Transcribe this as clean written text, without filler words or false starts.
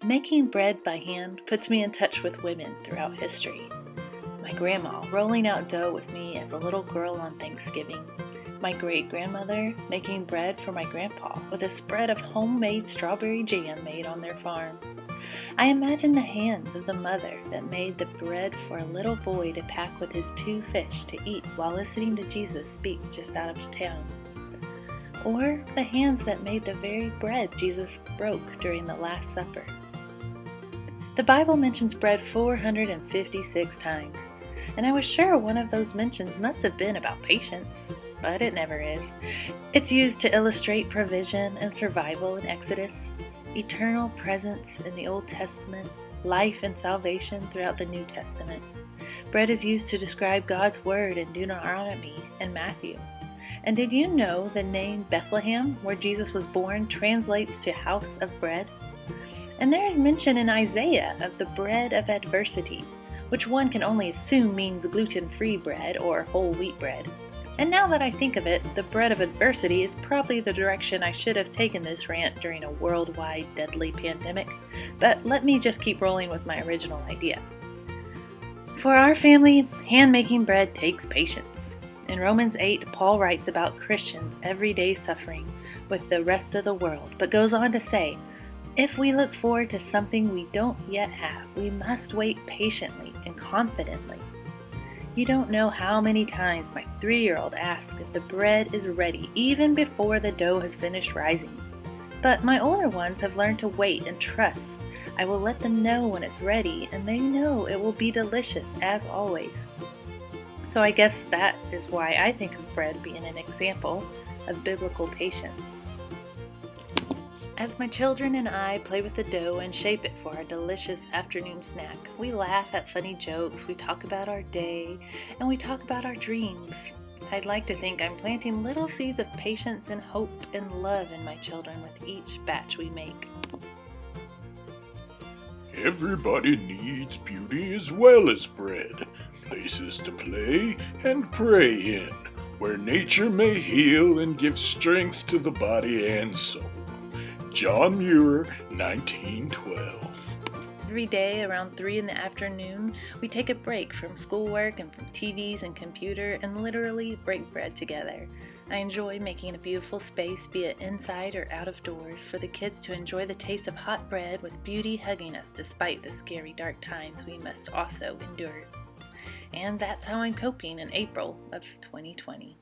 Making bread by hand puts me in touch with women throughout history. My grandma rolling out dough with me as a little girl on Thanksgiving. My great-grandmother making bread for my grandpa with a spread of homemade strawberry jam made on their farm. I imagine the hands of the mother that made the bread for a little boy to pack with his 2 fish to eat while listening to Jesus speak just out of town. Or the hands that made the very bread Jesus broke during the Last Supper. The Bible mentions bread 456 times, and I was sure one of those mentions must have been about patience, but it never is. It's used to illustrate provision and survival in Exodus, eternal presence in the Old Testament, life and salvation throughout the New Testament. Bread is used to describe God's word in Deuteronomy and Matthew. And did you know the name Bethlehem, where Jesus was born, translates to house of bread? And there is mention in Isaiah of the bread of adversity, which one can only assume means gluten-free bread or whole wheat bread. And now that I think of it, the bread of adversity is probably the direction I should have taken this rant during a worldwide deadly pandemic, but let me just keep rolling with my original idea. For our family, hand-making bread takes patience. In Romans 8, Paul writes about Christians' everyday suffering with the rest of the world, but goes on to say, if we look forward to something we don't yet have, we must wait patiently and confidently. You don't know how many times my 3-year-old asks if the bread is ready even before the dough has finished rising. But my older ones have learned to wait and trust. I will let them know when it's ready, and they know it will be delicious as always. So I guess that is why I think of bread being an example of biblical patience. As my children and I play with the dough and shape it for our delicious afternoon snack, we laugh at funny jokes, we talk about our day, and we talk about our dreams. I'd like to think I'm planting little seeds of patience and hope and love in my children with each batch we make. Everybody needs beauty as well as bread, places to play and pray in, where nature may heal and give strength to the body and soul. John Muir, 1912. Every day around 3 in the afternoon, we take a break from schoolwork and from TVs and computer and literally break bread together. I enjoy making a beautiful space, be it inside or out of doors, for the kids to enjoy the taste of hot bread with beauty hugging us despite the scary dark times we must also endure. And that's how I'm coping in April of 2020.